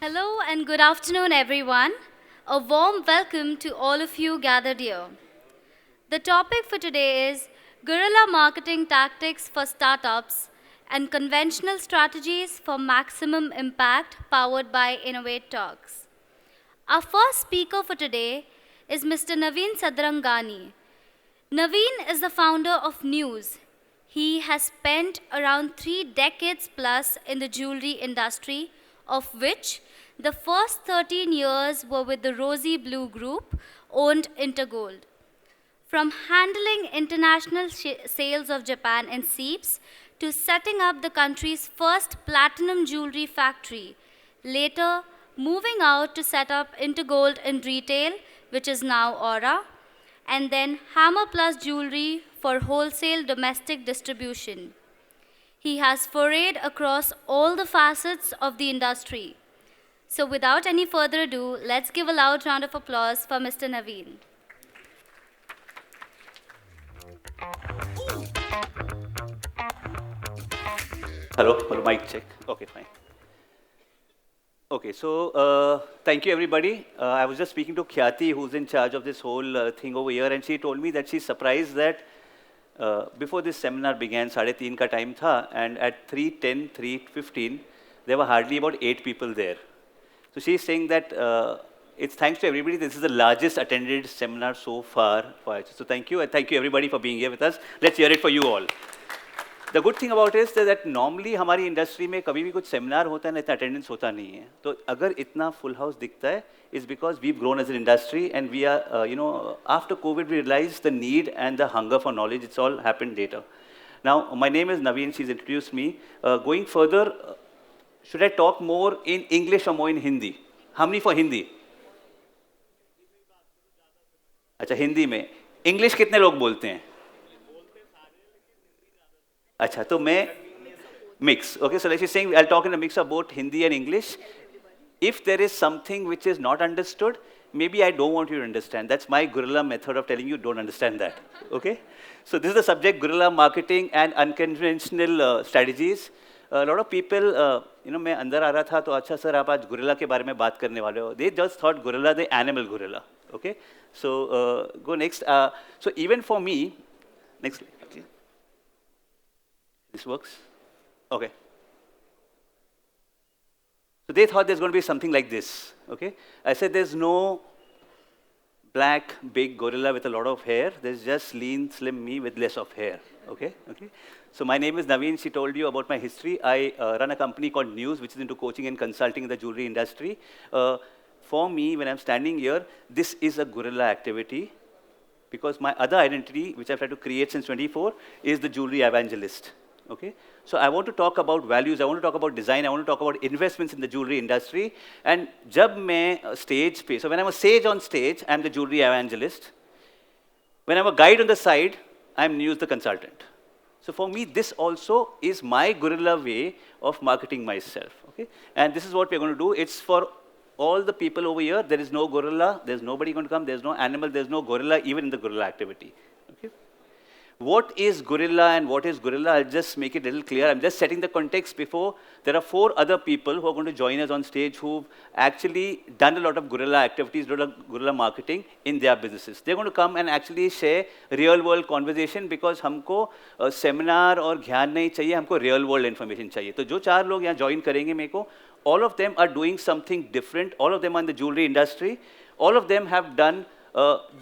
Hello and good afternoon, everyone. A warm welcome to all of you gathered here. The topic for today is guerrilla marketing tactics for startups and conventional strategies for maximum impact powered by Innovate Talks. Our first speaker for today is Mr. Naveen Sadrangani. Naveen is the founder of News. He has spent around 3 decades plus in the jewelry industry, of which the first 13 years were with the Rosy Blue Group, owned Intergold. From handling international sales of Japan and Seeps to setting up the country's first platinum jewelry factory, later moving out to set up Intergold in retail, which is now Aura, and then Hammer Plus Jewelry for wholesale domestic distribution. He has forayed across all the facets of the industry. So without any further ado, let's give a loud round of applause for Mr. Naveen. Hello, mic check. Okay, fine. Okay, so thank you everybody. I was just speaking to Khyati, who's in charge of this whole thing over here, and she told me that she's surprised that before this seminar began, 3:30 ka time tha, and at 3:10, 3:15, there were hardly about 8 people there. So she's saying that it's thanks to everybody. This is the largest attended seminar so far. So thank you, and thank you everybody for being here with us. Let's hear it for you all. The good thing about it is that normally हमारी industry में कभी भी कुछ seminar होता है ना इतना attendance होता नहीं है तो अगर इतना फुल हाउस दिखता है is because we've grown as an industry and we are after COVID we realized the need and the hunger for knowledge. It's all happened later. Now my name is Naveen. She's introduced me. Going further, should I talk more in English or more in Hindi? How many for Hindi? अच्छा हिंदी में English कितने लोग बोलते हैं अच्छा तो मैं mix. Okay, so like she's saying, I'll talk in a mix of both Hindi and English. If there is something which is not understood, maybe I don't want you to understand. That's my guerrilla method of telling you don't understand that. Okay? So this is the subject, guerrilla marketing and unconventional strategies. A lot of people, मैं अंदर आ रहा था तो अच्छा sir आप आज guerrilla के बारे में बात करने वाले हो. They just thought gorilla, the animal gorilla. Okay? So go next. So even for me, next. Okay. This works? Okay. So they thought there's going to be something like this, okay? I said there's no black, big gorilla with a lot of hair. There's just lean, slim me with less of hair, okay? Okay. So my name is Naveen. She told you about my history. I run a company called News, which is into coaching and consulting in the jewelry industry. For me, when I'm standing here, this is a gorilla activity because my other identity, which I've tried to create since 24, is the jewelry evangelist. Okay? So I want to talk about values, I want to talk about design, I want to talk about investments in the jewelry industry. And jab main stage pe, so when I'm a sage on stage, I'm the jewelry evangelist. When I'm a guide on the side, I'm News the consultant. So for me, this also is my guerrilla way of marketing myself. Okay? And this is what we're going to do. It's for all the people over here. There is no gorilla, there's nobody going to come, there's no animal, there's no gorilla, even in the gorilla activity. Okay? What is guerrilla and what is guerrilla? I'll just make it a little clear. I'm just setting the context before. There are 4 other people who are going to join us on stage who've actually done a lot of guerrilla activities, guerrilla marketing in their businesses. They're going to come and actually share real-world conversation because हमको seminar और ज्ञान नहीं चाहिए, हमको real-world information चाहिए. तो जो 4 लोग यहाँ join करेंगे मेरे को, all of them are doing something different. All of them are in the jewelry industry. All of them have done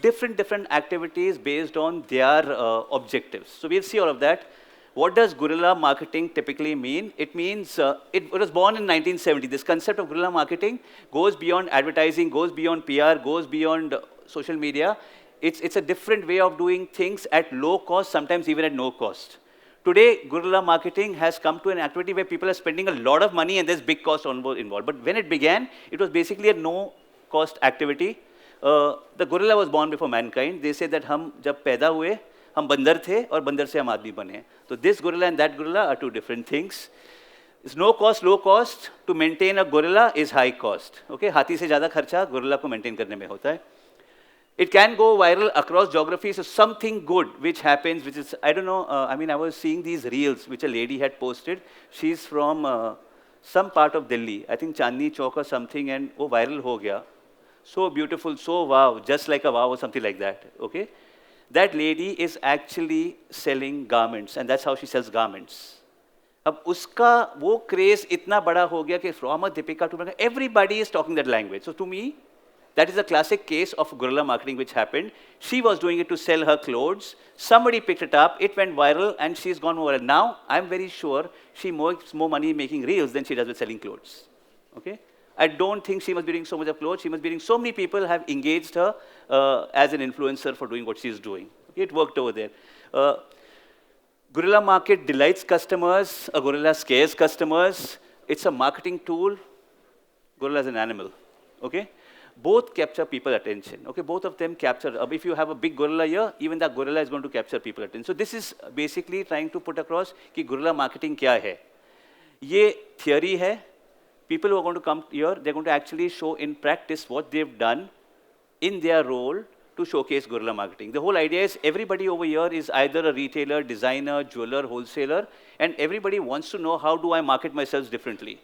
different activities based on their objectives. So we'll see all of that. What does guerrilla marketing typically mean? It means, it was born in 1970. This concept of guerrilla marketing goes beyond advertising, goes beyond PR, goes beyond social media. It's a different way of doing things at low cost, sometimes even at no cost. Today, guerrilla marketing has come to an activity where people are spending a lot of money and there's big cost involved. But when it began, it was basically a no-cost activity. The gorilla was born before mankind. They say that हम जब पैदा हुए हम बंदर थे और बंदर से हम आदमी बने. So this gorilla and that gorilla are 2 different things. It's no cost, low cost. To maintain a gorilla is high cost. Okay, हाथी से ज़्यादा खर्चा gorilla को maintain करने में होता है. It can go viral across geographies. So something good which happens, which is I don't know. I mean, I was seeing these reels which a lady had posted. She's from some part of Delhi, I think Chandni Chowk or something, and वो viral हो गया. So beautiful, so wow, just like a wow or something like that. Okay, that lady is actually selling garments, and that's how she sells garments. अब उसका वो craze इतना बड़ा हो गया कि from a Deepika to everybody is talking that language. So to me, that is a classic case of guerrilla marketing which happened. She was doing it to sell her clothes. Somebody picked it up. It went viral, and she's gone viral. Now, I'm very sure she makes more money making reels than she does with selling clothes. Okay? I don't think she must be doing so much of clothes. She must be doing so many people have engaged her as an influencer for doing what she's doing. Okay? It worked over there. Guerrilla market delights customers. A guerrilla scares customers. It's a marketing tool. Guerrilla is an animal. Okay? Both capture people attention. Okay, both of them capture. If you have a big gorilla here, even that gorilla is going to capture people attention. So this is basically trying to put across कि guerrilla marketing क्या है. ये theory है. People who are going to come here, they're going to actually show in practice what they've done in their role to showcase guerrilla marketing. The whole idea is everybody over here is either a retailer, designer, jeweler, wholesaler, and everybody wants to know how do I market myself differently.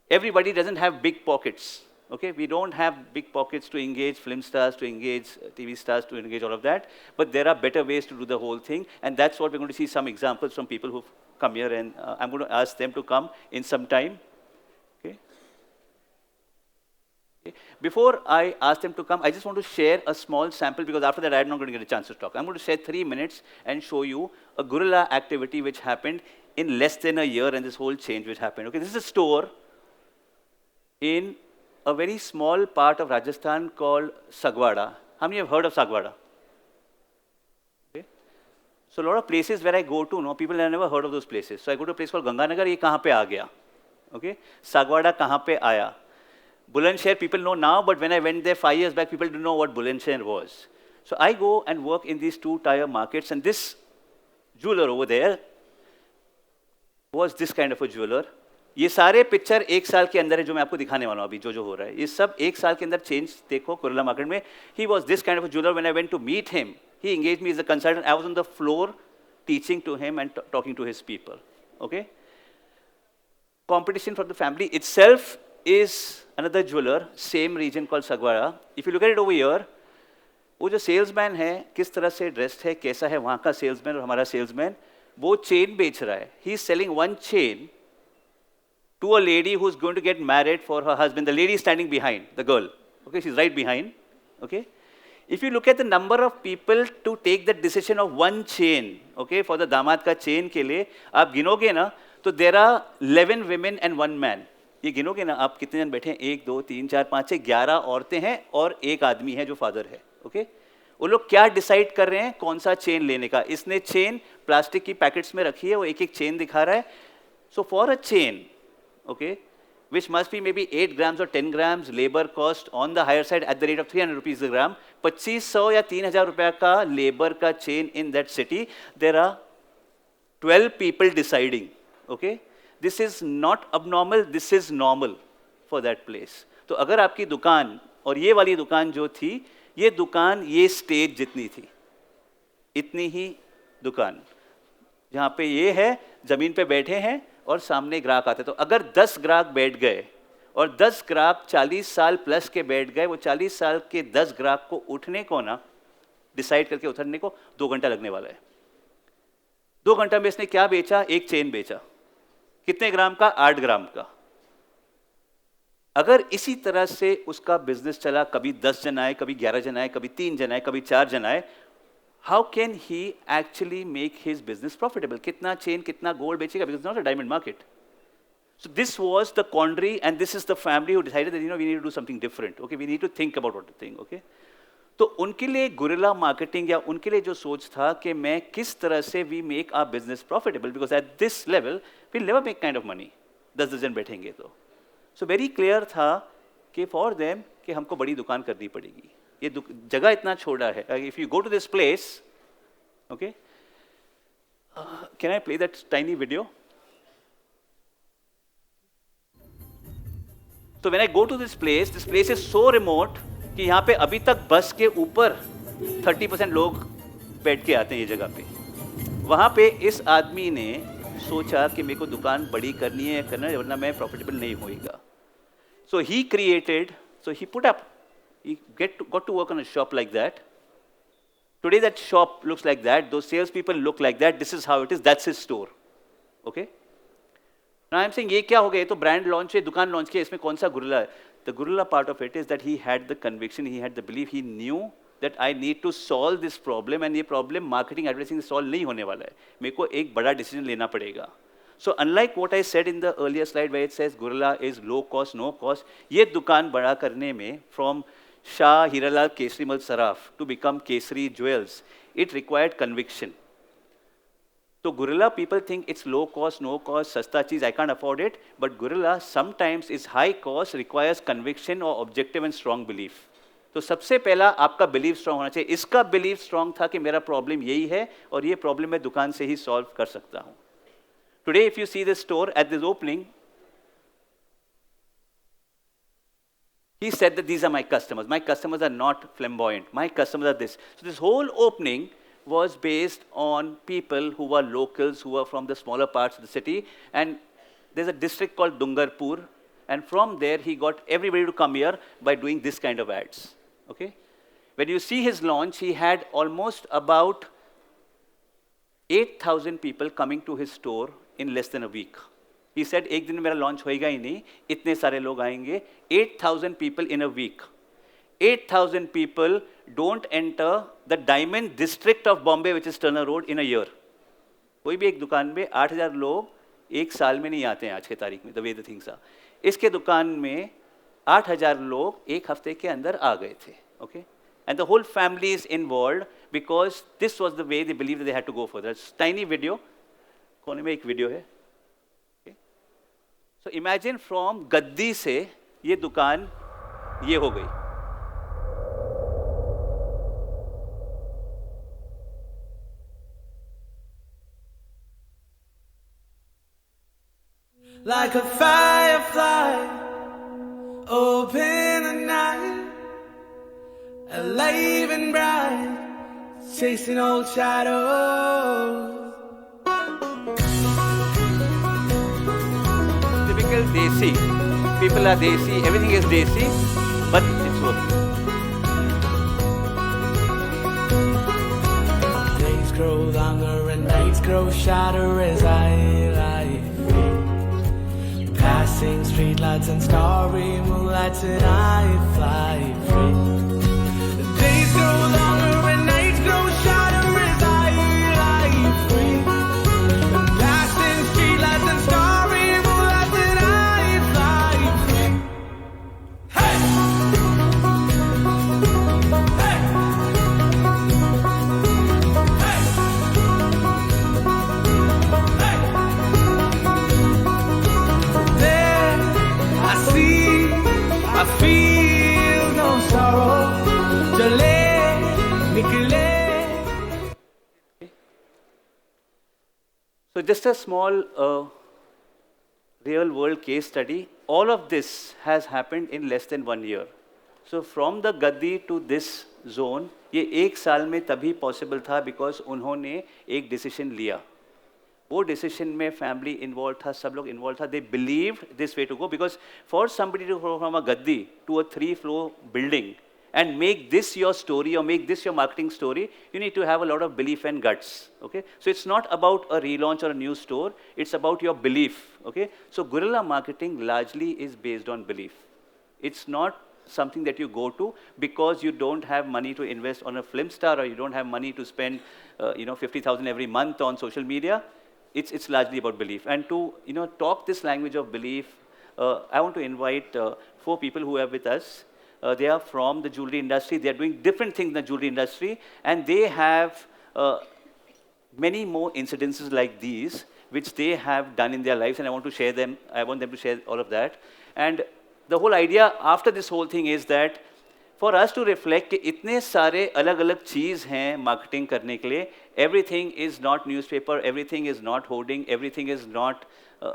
Everybody doesn't have big pockets. Okay, we don't have big pockets to engage film stars, to engage TV stars, to engage all of that. But there are better ways to do the whole thing. And that's what we're going to see some examples from people who've come here. And I'm going to ask them to come in some time. Okay. Okay. Before I ask them to come, I just want to share a small sample because after that, I'm not going to get a chance to talk. I'm going to share 3 minutes and show you a guerrilla activity which happened in less than a year and this whole change which happened. Okay, this is a store in a very small part of Rajasthan called Sagwada. How many have heard of Sagwada? Okay. So a lot of places where I go to, no, people have never heard of those places. So I go to a place called Ganganagar, ये कहाँ पे आ गया? Okay. Sagwada कहाँ पे आया? Bulandshahr people know now, but when I went there 5 years back, people didn't know what Bulandshahr was. So I go and work in these 2-tier markets, and this jeweler over there was this kind of a jeweler. ये सारे picture 1 साल के अंदर है जो मैं आपको दिखाने वाला हूँ अभी जो हो रहा है ये सब 1 साल के अंदर चेंज देखो गुरिल्ला मार्केट में he was this kind of a jeweler when I went to meet him he engaged me as a consultant I was on the floor teaching to him and talking to his people okay competition from the family itself is another jeweler same region called Sagwara if you look at it over here वो जो salesman है किस तरह से dressed है कैसा है वहाँ का सेल्समैन और हमारा सेल्समैन वो चेन बेच रहा है he is selling one chain to a lady who's going to get married for her husband. The lady is standing behind, the girl. Okay, she's right behind. Okay. If you look at the number of people to take the decision of one chain, okay, for the दामाद का chain के लिए, आप गिनोगे ना, तो there are 11 women and 1 man. ये गिनोगे ना, आप कितने जन बैठे हैं? 1, 2, 3, 4, 5, 6, 11 औरतें हैं और 1 आदमी है जो फादर है. Okay. वो लोग क्या डिसाइड कर रहे हैं कौन सा चेन लेने का इसने चेन प्लास्टिक की पैकेट्स में रखी है वो एक एक चेन दिखा रहा है so for a chain okay, which must be maybe 8 grams or 10 grams, labor cost on the higher side at the rate of 300 rupees a gram, 2500 या 3000 रुपया का labor का chain in that city, there are 12 people deciding, okay? This is not abnormal, this is normal for that place. तो अगर आपकी दुकान और ये वाली दुकान जो थी, ये दुकान ये स्टेज जितनी थी, इतनी ही दुकान, जहाँ पे ये है, जमीन पे बैठे हैं, और सामने ग्राहक आते तो अगर 10 ग्राहक बैठ गए और 10 ग्राहक 40 साल प्लस के बैठ गए वो 40 साल के 10 ग्राहक को उठने को ना डिसाइड करके उतरने को 2 घंटा लगने वाला है 2 घंटा में इसने क्या बेचा एक चेन बेचा कितने ग्राम का 8 ग्राम का अगर इसी तरह से उसका बिजनेस चला कभी 10 जन आए कभी 11 जन आए कभी 3 जन आए कभी 4 जन आए how can he actually make his business profitable? Kitna chain, kitna gold bechega? Because it's not a diamond market. So this was the quandary, and this is the family who decided that we need to do something different. Okay, we need to think about what to think. Okay, तो उनके लिए guerrilla marketing या उनके लिए जो सोच था कि मैं किस तरह से we make our business profitable because at this level we'll never make kind of money. 10 जन बैठेंगे तो. So very clear था कि for them कि हमको बड़ी दुकान करनी पड़ेगी. ये जगह इतना छोटा है if you go to this place okay can I play that tiny video so when I go to this place is so remote कि यहाँ पे अभी तक बस के ऊपर 30% लोग बैठ के आते हैं ये जगह पे वहाँ पे इस आदमी ने सोचा कि मेरे को दुकान बड़ी करनी है या करना है, वरना मैं प्रॉफिटेबल नहीं होएगा. So he created, so he put up, he got to work on a shop like that. Today that shop looks like that, those salespeople look like that, this is how it is, that's his store. Okay? Now I'm saying, ये क्या हो गया? ये तो brand launch है, दुकान launch किया, इसमें कौन सा गुरिल्ला है? The Guerilla part of it is that he had the conviction, he had the belief, he knew that I need to solve this problem, and ये problem marketing advertising solve नहीं होने वाला है. मेरे को एक बड़ा decision लेना पड़ेगा. So unlike what I said in the earlier slide where it says Guerilla is low cost, no cost, ये दुकान बड़ा करने में from Shah Hiralal Kesrimal Saraf to become Kesri Jewels, it required conviction. So Guerilla, people think it's low cost, no cost, sasta cheez, I can't afford it. But Guerilla sometimes is high cost, requires conviction or objective and strong belief. तो सबसे पहला आपका believe strong होना चाहिए. इसका believe strong था कि मेरा प्रॉब्लम यही है और ये प्रॉब्लम मैं दुकान से ही सॉल्व कर सकता हूँ. Today, if you see this store at this opening, he said that these are my customers. My customers are not flamboyant. My customers are this. So this whole opening was based on people who were locals, who were from the smaller parts of the city. And there's a district called Dungarpur. And from there, he got everybody to come here by doing this kind of ads. Okay? When you see his launch, he had almost about 8,000 people coming to his store in less than a week. He said, एक दिन मेरा launch होएगा ही नहीं, इतने सारे लोग आएंगे. 8,000 people in a week. 8,000 people don't enter the diamond district of Bombay, which is Turner Road, in a year. कोई भी एक दुकान में 8,000 लोग एक साल में नहीं आते हैं आज के तारीख में, the way the things are. इसके दुकान में 8,000 लोग एक हफ्ते के अंदर आ गए थे. Okay? And the whole family is involved because this was the way they believed that they had to go for. That's tiny video. कोने में एक वीडियो है. Okay? So imagine from गद्दी से ये दुकान ये हो गई. Like a firefly, open the night, alive and bright, chasing old shadows. Typical desi. People are desi, everything is desi, but it's working. Days grow longer and nights grow shorter as I lie free. Passing streetlights and starry moonlights and I fly free. The days grow longer and nights grow shorter as I lie free. Passing streetlights and starry moonlights and I fly free. Hey! Hey! I feel no sorrow. Chale, nikle. So just a small real world case study. All of this has happened in less than 1 year. So from the Gaddi to this zone, ये एक साल में तभी possible था because उन्होंने एक decision लिया. वो डिसीजन में फैमिली इन्वॉल्व था, सब लोग इन्वॉल्व था. They believed this way to go because for somebody to go from a gaddi to a 3-floor building and make this your story or make this your marketing story, you need to have a lot of belief and guts. Okay, so it's not about a relaunch or a new store, it's about your belief. Okay, so guerrilla marketing largely is based on belief. It's not something that you go to because you don't have money to invest on a film star or you don't have money to spend 50,000 every month on social media. It's largely about belief. And to talk this language of belief, I want to invite 4 people who are with us. They are from the jewelry industry. They are doing different things in the jewelry industry, and they have many more incidences like these, which they have done in their lives, and I want to share them. I want them to share all of that. And the whole idea after this whole thing is that for us to reflect कि इतने सारे अलग-अलग चीज़ हैं marketing करने के लिए. Everything is not newspaper. Everything is not hoarding. Everything is not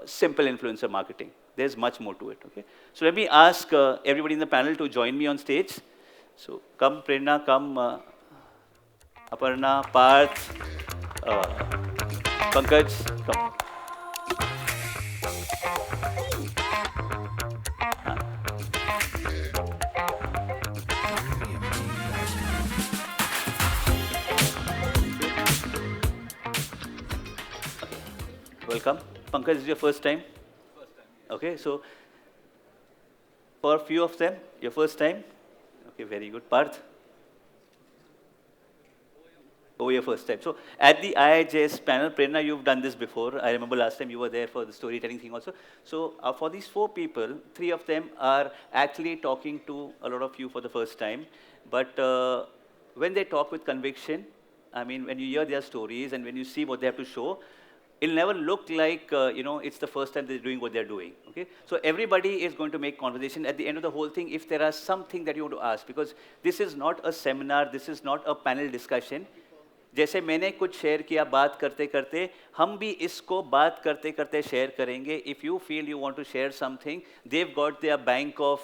simple influencer marketing. There's much more to it. Okay. So let me ask everybody in the panel to join me on stage. So come Prerna, come Aparna, Parth, Pankaj, come. Pankaj, is your first time? Okay, so for a few of them, your first time? Okay, very good. Parth? Oh, your first time. So at the IIJS panel, Prerna, you've done this before. I remember last time you were there for the storytelling thing also. So for these 4 people, 3 of them are actually talking to a lot of you for the first time. But when they talk with conviction, I mean, when you hear their stories and when you see what they have to show, it'll never look like, it's the first time they're doing what they're doing, okay? So everybody is going to make conversation at the end of the whole thing if there are something that you want to ask, because this is not a seminar, this is not a panel discussion. जैसे मैंने कुछ share किया बात करते करते, हम भी इसको बात करते करते शेयर करेंगे. If you feel you want to share something, they've got their bank of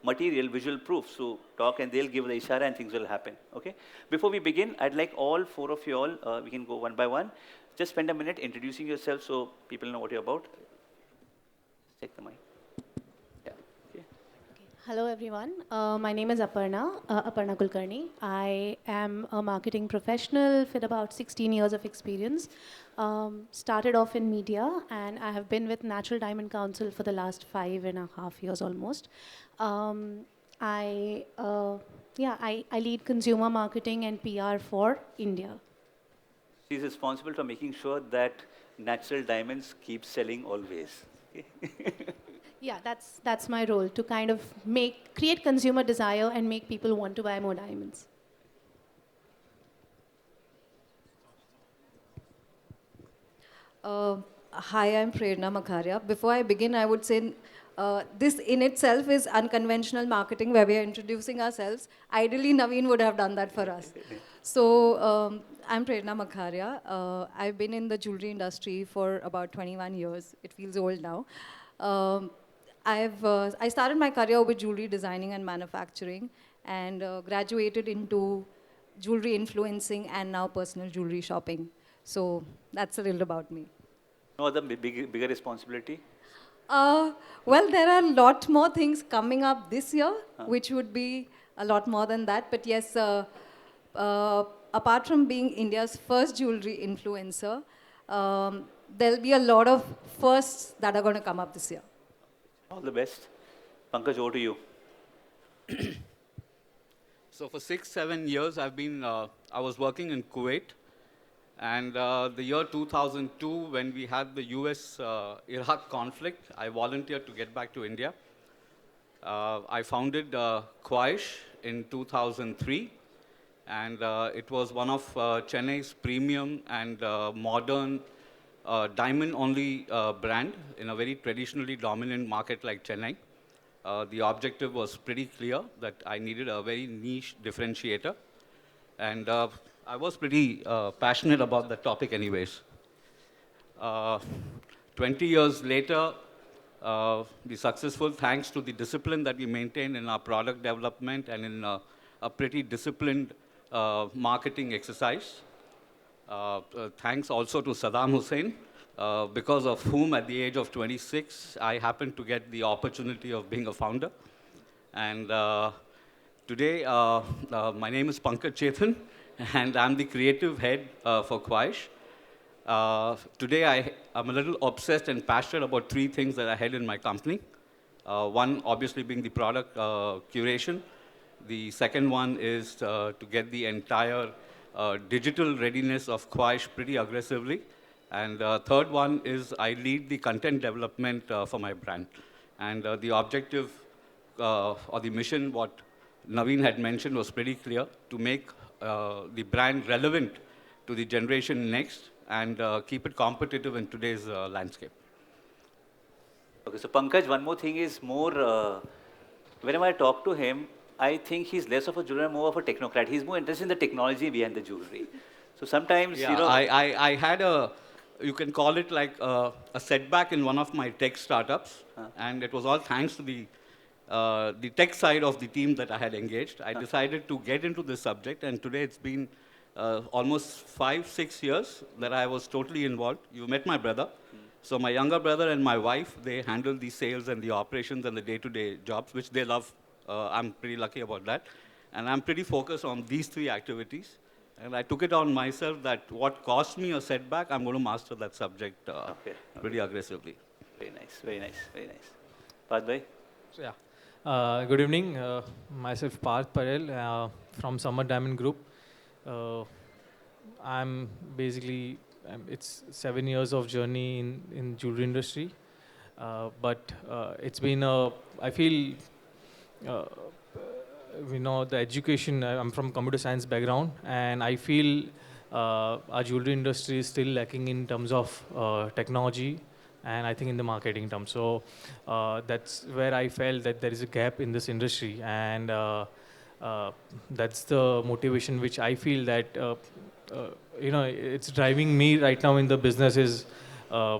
material, visual proof. So talk and they'll give the ishara and things will happen. Okay. Before we begin, I'd like all 4 of you all, we can go one by one. Just spend a minute introducing yourself so people know what you're about. Check the mic. Yeah. Okay. Hello everyone, my name is Aparna Kulkarni. I am a marketing professional with about 16 years of experience. Started off in media and I have been with Natural Diamond Council for the last 5.5 years almost. I lead consumer marketing and PR for India. She's responsible for making sure that natural diamonds keep selling always. Yeah, that's my role, to kind of create consumer desire and make people want to buy more diamonds. Hi, I'm Prerna Makharia. Before I begin, I would say this in itself is unconventional marketing where we are introducing ourselves. Ideally, Naveen would have done that for us. So I'm Prerna Makharia. I've been in the jewelry industry for about 21 years. It feels old now. I started my career with jewelry designing and manufacturing and graduated into jewelry influencing and now personal jewelry shopping. So that's a little about me. No other bigger responsibility? Well, there are a lot more things coming up this year, which would be a lot more than that. But yes, apart from being India's first jewelry influencer, there'll be a lot of firsts that are going to come up this year. All the best. Pankaj, over to you. So for 6-7 years, I was working in Kuwait. And the year 2002, when we had the US-Iraq conflict, I volunteered to get back to India. I founded Quaish in 2003. And it was one of Chennai's premium and modern diamond-only brand in a very traditionally dominant market like Chennai. The objective was pretty clear that I needed a very niche differentiator. And I was pretty passionate about the topic anyways. 20 years later, be successful thanks to the discipline that we maintain in our product development and in a pretty disciplined marketing exercise. Thanks also to Saddam Hussein, because of whom at the age of 26, I happened to get the opportunity of being a founder. And today, my name is Pankaj Chetan, and I'm the creative head for Quaish. Today, I'm a little obsessed and passionate about 3 things that I had in my company. One, obviously, being the product curation. The second one is to get the entire digital readiness of Quaish pretty aggressively. And third one is I lead the content development for my brand. And the objective or the mission, what Naveen had mentioned, was pretty clear: to make the brand relevant to the generation next and keep it competitive in today's landscape. Okay, so Pankaj, one more thing is whenever I talk to him, I think he's less of a jeweler, more of a technocrat. He's more interested in the technology behind the jewelry. So sometimes, yeah, I had you can call it like a setback in one of my tech startups. And it was all thanks to the tech side of the team that I had engaged. I decided to get into this subject, and today it's been almost 5-6 years that I was totally involved. You met my brother. So my younger brother and my wife, they handle the sales and the operations and the day-to-day jobs, which they love. I'm pretty lucky about that. And I'm pretty focused on these 3 activities. And I took it on myself that what cost me a setback, I'm going to master that subject Okay. pretty aggressively. Very nice. Very nice. Very nice. Parth bhai? So, yeah. Good evening. Myself Parth Parel from Summer Diamond Group. Uh, I'm basically, it's 7 years of journey in jewelry industry. But it's been I feel, uh, the education, I'm from computer science background, and I feel our jewelry industry is still lacking in terms of technology and I think in the marketing terms. So that's where I felt that there is a gap in this industry, and that's the motivation which I feel that it's driving me right now in the business is uh,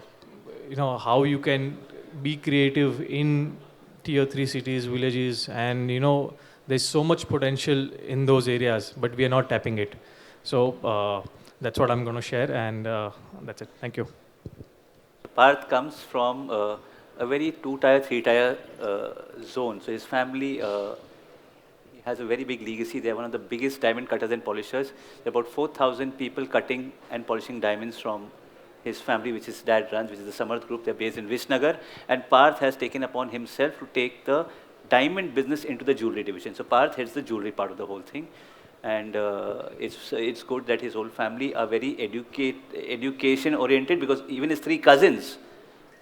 how you can be creative in tier 3 cities, villages, and there's so much potential in those areas, but we are not tapping it. So that's what I'm going to share, and that's it. Thank you. Parth comes from a very two-tier, three-tier zone. So his family he has a very big legacy. They're one of the biggest diamond cutters and polishers. There are about 4,000 people cutting and polishing diamonds from his family, which his dad runs, which is the Samarth Group. They're based in Vishnagar. And Parth has taken upon himself to take the diamond business into the jewelry division. So Parth heads the jewelry part of the whole thing. And it's good that his whole family are very education oriented, because even his three cousins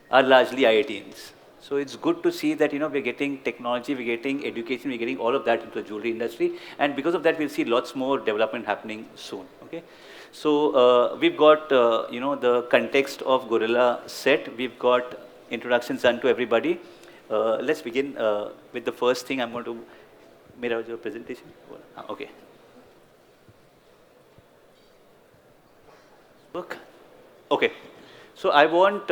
are largely IITians. So it's good to see that we're getting technology, we're getting education, we're getting all of that into the jewelry industry, and because of that we'll see lots more development happening soon. Okay, so we've got the context of Guerilla set. We've got introductions done to everybody. Let's begin with the first thing. I'm going to mirror your presentation. Okay. Look. Okay. So I want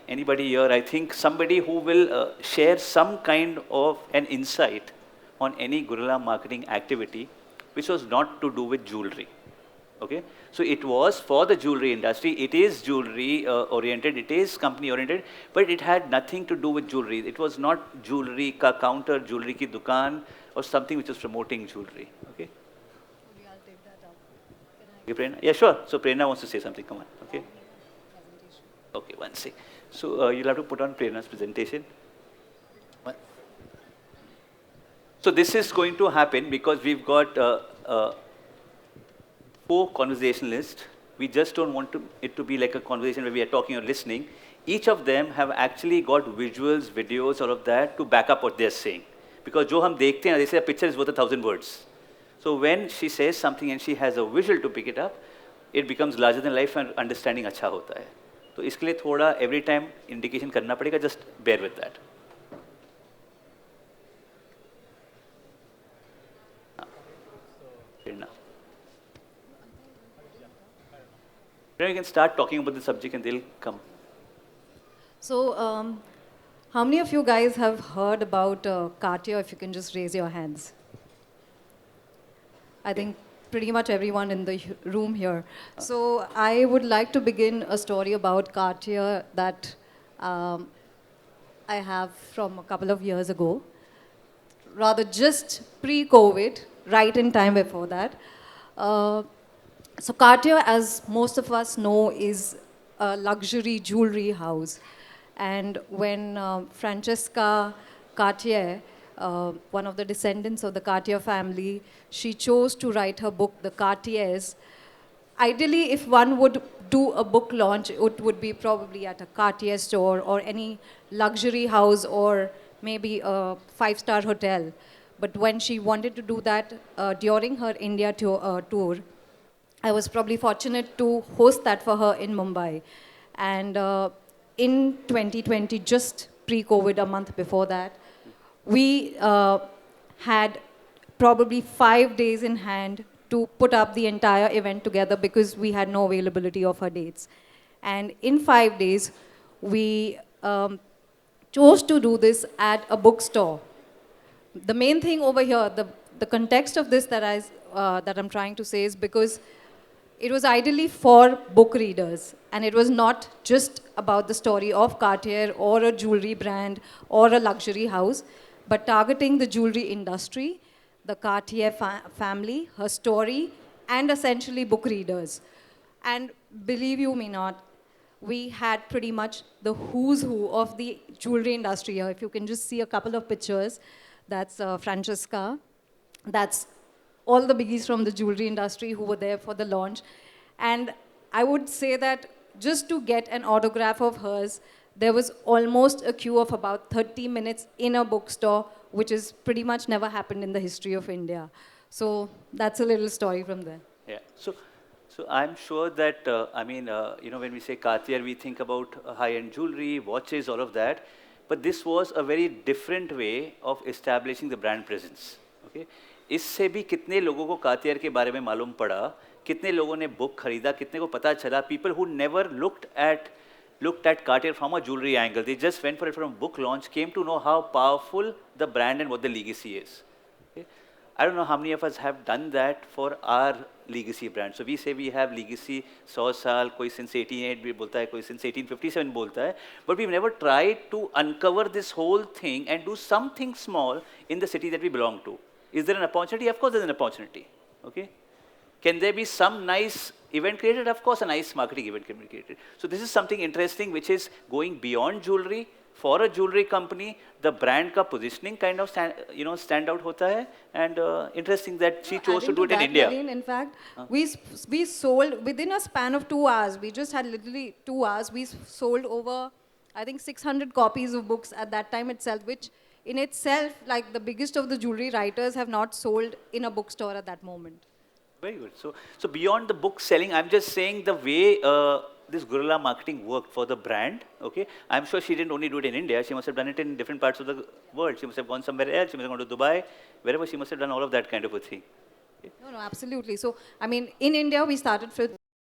anybody here, I think somebody who will share some kind of an insight on any guerrilla marketing activity which was not to do with jewelry. Okay. So it was for the jewelry industry. It is jewelry oriented. It is company oriented, but it had nothing to do with jewelry. It was not jewelry ka counter, jewelry ki dukaan, or something which was promoting jewelry. Okay. Okay, Prerna? Yeah, sure. So Prerna wants to say something. Come on. Okay. Okay, one sec. So you'll have to put on Prerna's presentation. So this is going to happen because we've got 4 conversationalists. We just don't want it to be like a conversation where we are talking or listening. Each of them have actually got visuals, videos, all of that to back up what they're saying. Because jo hum dekhte hain, they say a picture is worth 1,000 words. So when she says something and she has a visual to pick it up, it becomes larger than life and understanding अच्छा होता है. तो इसके लिए थोड़ा every time indication करना पड़ेगा. Just bear with that. Now you can start talking about the subject and they'll come. So, how many of you guys have heard about Cartier? If you can just raise your hands. I think pretty much everyone in the room here. So I would like to begin a story about Cartier that I have from a couple of years ago, rather just pre-COVID, right in time before that. So Cartier, as most of us know, is a luxury jewelry house. And when Francesca Cartier, one of the descendants of the Cartier family, she chose to write her book, The Cartiers. Ideally, if one would do a book launch, it would be probably at a Cartier store or any luxury house or maybe a 5-star hotel. But when she wanted to do that during her India tour, I was probably fortunate to host that for her in Mumbai. And in 2020, just pre-COVID, a month before that, we had probably 5 days in hand to put up the entire event together because we had no availability of her dates. And in 5 days, we chose to do this at a bookstore. The main thing over here, the context of this that I'm trying to say is because it was ideally for book readers, and it was not just about the story of Cartier or a jewelry brand or a luxury house, but targeting the jewelry industry, the Cartier family, her story, and essentially book readers. And believe you me not, we had pretty much the who's who of the jewelry industry here. If you can just see a couple of pictures, that's Francesca, that's all the biggies from the jewelry industry who were there for the launch. And I would say that just to get an autograph of hers, there was almost a queue of about 30 minutes in a bookstore, which is pretty much never happened in the history of India. So that's a little story from there. Yeah. So I'm sure that, when we say Cartier, we think about high-end jewelry, watches, all of that. But this was a very different way of establishing the brand presence. Okay? इससे भी कितने लोगों को Cartier के बारे में मालूम पड़ा, कितने लोगों ने बुक खरीदा, कितने को पता चला, people who never looked at Cartier from a jewelry angle. They just went for it from book launch, came to know how powerful the brand and what the legacy is. Okay? I don't know how many of us have done that for our legacy brand. So we say we have legacy 100 साल, कोई since 1808 भी बोलता है, कोई since 1857 बोलता है. But we've never tried to uncover this whole thing and do something small in the city that we belong to. Is there an opportunity? Of course there's an opportunity. Okay? Can there be some nice event created? Of course, a nice marketing event can be created. So this is something interesting which is going beyond jewelry. For a jewelry company, the brand ka positioning kind of stand out hota hai, and interesting that she chose to do it in India. Naveen, in fact, we sold within a span of 2 hours. We just had literally 2 hours. We sold over, I think, 600 copies of books at that time itself, which in itself, like the biggest of the jewelry writers have not sold in a bookstore at that moment. Very good. So beyond the book selling, I'm just saying the way this guerrilla marketing worked for the brand. Okay, I'm sure she didn't only do it in India. She must have done it in different parts of the world. She must have gone somewhere else. She must have gone to Dubai, wherever she must have done all of that kind of a thing. Okay. No, absolutely. So, I mean, in India, we started